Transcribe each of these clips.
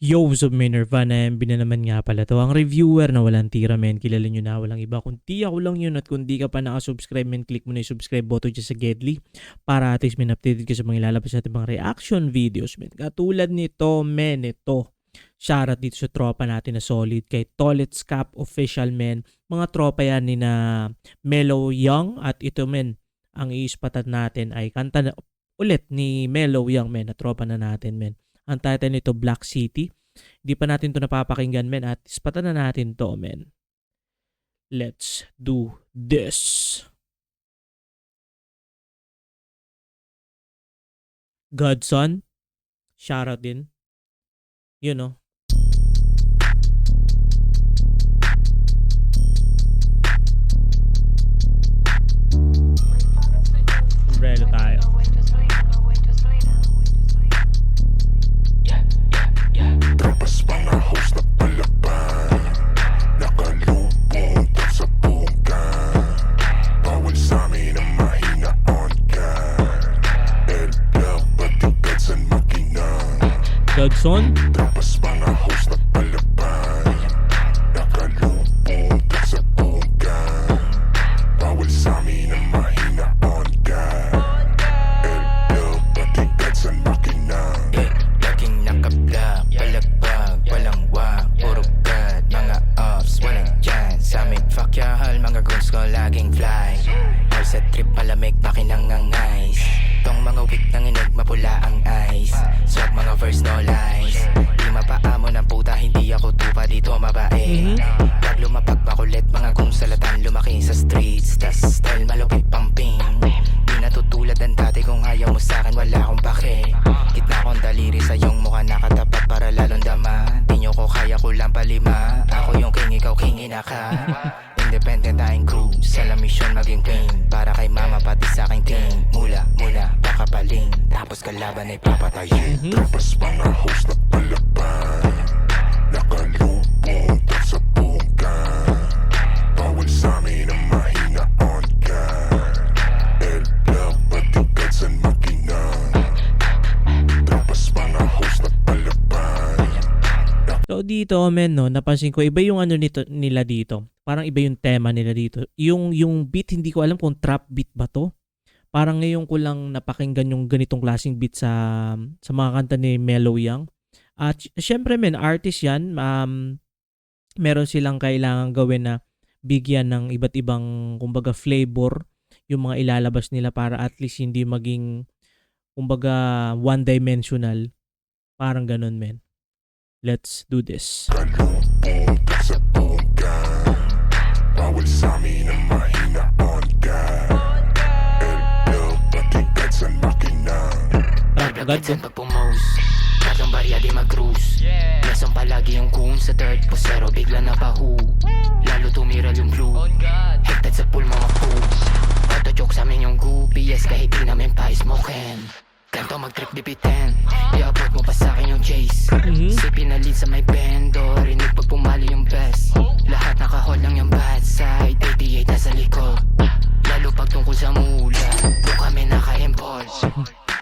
Yo, what's up, men? Nirvana, MB na naman nga pala to. Ang reviewer na walang tira, men. Kilala nyo na, walang iba. Kundi ako lang yun, at kung di ka pa nakasubscribe, men, click mo na yung subscribe button dyan sa Gedli para at least, men, updated ka sa mga ilalabas natin mga reaction videos, men. Katulad nito, men, ito. Shoutout dito sa tropa natin na solid kay Tolets Cap Official, men. Mga tropa yan ni na Mellow Young, at ito, men, ang iispatan natin ay kanta na ulit ni Mellow Young, men, na tropa na natin, men. Ang title nito, Black City. Hindi pa natin to napapakinggan, men, at ispatan na natin to, men. Let's do this. Godson, shoutout din. You know. Umbrella tayo. Tropas mga host na palaban, nakalubong sa bungkan. Bawal sa amin ang mahina on can. El-Bel, patipid sa makina. Godson. Tropas mga host na palaban, nakalubong sa bungkan. Bawal sa amin ang mahina on can. El-Bel, patipid sa makina. Laging naka-block, palagbag, walang wag, puro god, mga ops, walang chance. Sa amin, fuck yahal, mga goons ko laging fly. All sa trip, malamig, pakinangangais. Tong mga week nang inig, mapula ang eyes. Swag mga verse, no lies. Di mapaamo ng puta, hindi ako tupa dito mabae. Pag lumapag bakulit, mga goons salatan, lumaki sa streets. Tas style malupit pumping. Di natutulad ang dati, kung ayaw mo sa'kin, wala akong pake. Gitna kong daliri sa iyong mukha, nakatapat para lalong dama. Di nyo ko kaya, kulang palima. Ako yung king, ikaw king, ina ka. Independent tayong crew, sa la mission maging queen. Para kay mama pati sa aking team. Mula, pakapaling, tapos kalaban ay papatayin. Tropas mga host na palaban, nakalubong sa bungkan. Bawal sa amin ang mahina on can. El-Bel, patipid sa makina. Tropas mga host na palaban. So dito, men, no, napansin ko iba yung ano nila dito. Parang iba yung tema nila dito. Yung beat, hindi ko alam kung trap beat ba to. Parang ngayon ko lang napakinggan yung ganitong klaseng beat sa mga kanta ni Mellow Young. At syempre, men, artist yan. Meron silang kailangan gawin na bigyan ng iba't ibang, kumbaga, flavor yung mga ilalabas nila para at least hindi maging, kumbaga, one-dimensional. Parang ganun, men. Let's do this. Kalubong sa bungkan. Bawal sa amin ang mahina on can. El-Bel, patipid sa makina. Agad Sa pagpumose, tatlong barya di mag-cruise. Lesson palagi yung goon sa third posero, bigla na pahu. Lalo tumiral yung blue, hected sa pool mga fools. Auto-joke sa amin yung goopy, yes kahit di namin pa-smoken. Ganto mag-trip di bitin, i-upload mo pa sa'kin yung chase. Sipin na lead sa may bendo, rinig pag pumali yung best. Lahat nakahol lang yung bad side, 88 na sa likod. Lalo pag tungkol sa mula, doon kami naka-impulse.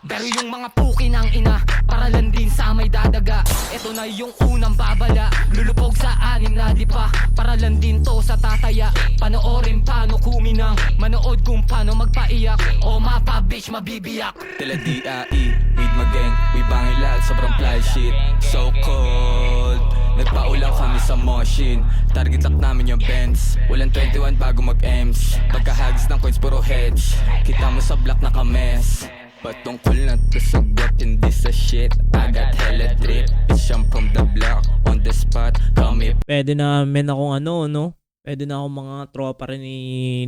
Pero yung mga puki ng ina, paralan din sa may dadaga. Ito na yung unang babala, lulupog sa anim na di pa. Paralan din to sa tataya, panoorin paano kuminang. Manood kung paano magpaiyak, o mapa bitch mabibiyak. Tila D.I.E. Weed mageng, we bangin lahat, sobrang fly shit. So cold, nagpaulang kami sa machine. Target lock namin yung Benz, walang 21 bago mag-M's. Pagkahagis ng coins puro hedge, kita mo sa block na kames. Patungkol na to sa got, hindi sa shit. I got hella drip, bitch I'm from the block, on the spot, kami. Pwede na, men, akong ano, no? Pwede na akong mga tropa rin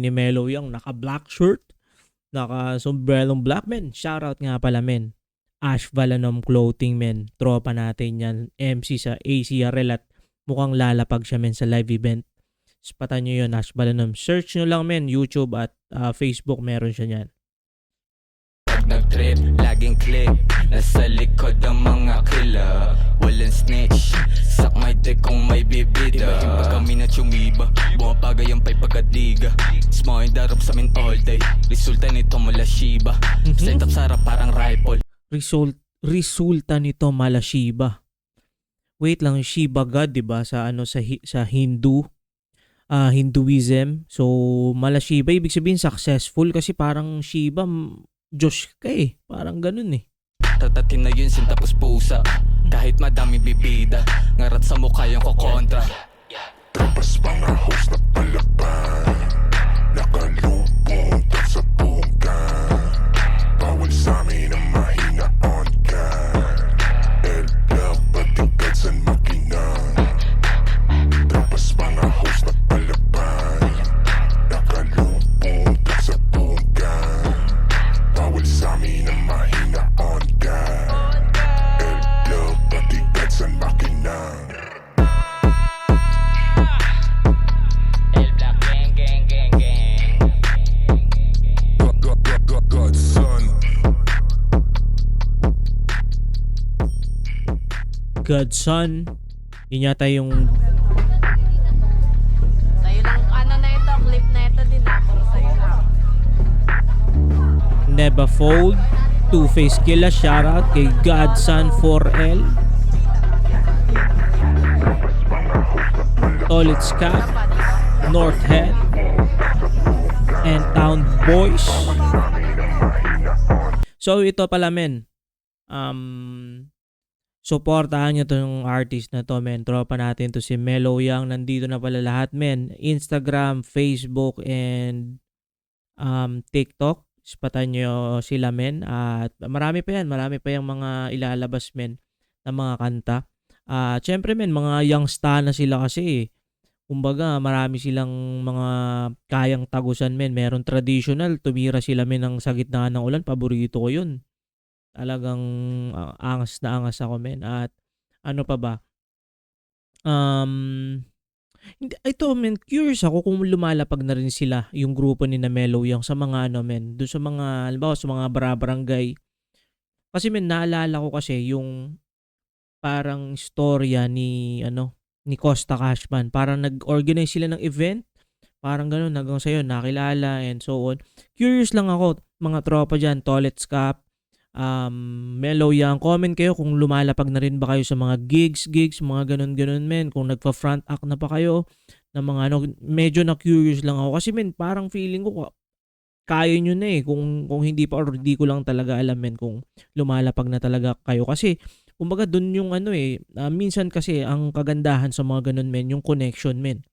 ni Mellow Young. Naka-black shirt, naka-sombrelong black, men. Shoutout nga pala, men. Ash Valanom Clothing, men. Tropa natin yan. MC sa ACRL at mukhang lalapag siya, men, sa live event. Spatan nyo yun, Ash Valanom. Search nyo lang, men. YouTube at Facebook, meron siya yan. Nag-trip, laging click, nasa likod ang mga killer. Walang snitch, sak my dick kung may bibida. Ibahin pa kami na tsumiba, bumapagay ang pay pagkadiga. Small darap sa amin all day, resulta nito mula Shiba. Set up sarap parang rifle. Resulta nito mala Shiba. wait lang, Shiva God, 'di ba? Sa ano sa Hinduism. So, mala Shiva ibig sabihin successful kasi parang Shiva Diyos ka eh. Parang ganun eh. Tatatin na yun sin tapos pusa. Kahit madami bibida, ngarat sa mukha yung kokontra. Tapos mga host na palaban, nakalubong tag sa bungkan. Bawal sa amin ang mahina on can. L-Love pati beds and makina. Tapos mga host na palaban, nakalubong tag sa bungkan. Bawal sa amin ang mahina on can. L-Love pati beds and makina. Godson. Yun yata yung Sa'yo lang, ano na ito, clip na ito din ako. Sa'yo lang. Never Fold. Two-Face Killa. Shoutout kay Godson 4L. Tolitz Cap. Northhead. And Town Boys. So ito pala men. Suportahan nyo tong artist na to men. Tropa natin to si Mellow Young. Nandito na pala lahat men. Instagram, Facebook, and TikTok. Ispatan nyo sila men. At marami pa yan. Marami pa yung mga ilalabas men na mga kanta. Syempre men, mga young star na sila kasi. Kumbaga marami silang mga kayang tagusan men. Meron traditional. Tumira sila men ng sa gitna ng ulan. Paborito ko yun. Talagang angas na angas ako men. At ano pa ba? Ito men, curious ako kung lumalapag na rin sila yung grupo ni na Mellow Young sa mga ano men, doon sa mga halimbawa sa mga barangay. Kasi men naalala ko kasi yung parang istorya ni ni Costa Cashman. Parang nag-organize sila ng event. Parang gano'n hanggang sa yun nakilala and so on. Curious lang ako mga tropa diyan, Tolets Cap, Mellow Young, comment kayo kung lumalapag na rin ba kayo sa mga gigs, mga ganun men, kung nagpa-front act na pa kayo ng mga medyo na curious lang ako kasi men, parang feeling ko kaya nyo na eh, kung hindi pa or hindi ko lang talaga alam men kung lumalapag na talaga kayo kasi kumbaga dun yung minsan kasi ang kagandahan sa mga ganun men, yung connection men.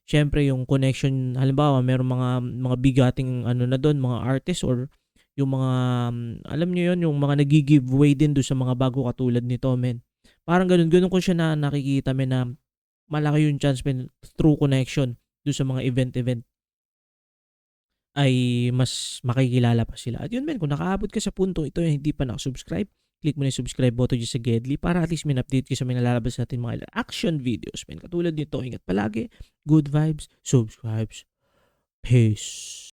Syempre yung connection, halimbawa meron mga bigating na doon, mga artists or yung mga, alam nyo yun, yung mga nag-giveaway din doon sa mga bago katulad nito, men. Parang ganun ko siya nakikita, men, na malaki yung chance, men, through connection doon sa mga event ay mas makikilala pa sila. At yun, men, kung nakaabot ka sa punto ito, hindi pa nakasubscribe, click mo na yung subscribe button dyan sa Gedli para at least may update ka sa mga nalalabas natin mga action videos, men. Katulad nito, ingat palagi, good vibes, subscribes, peace.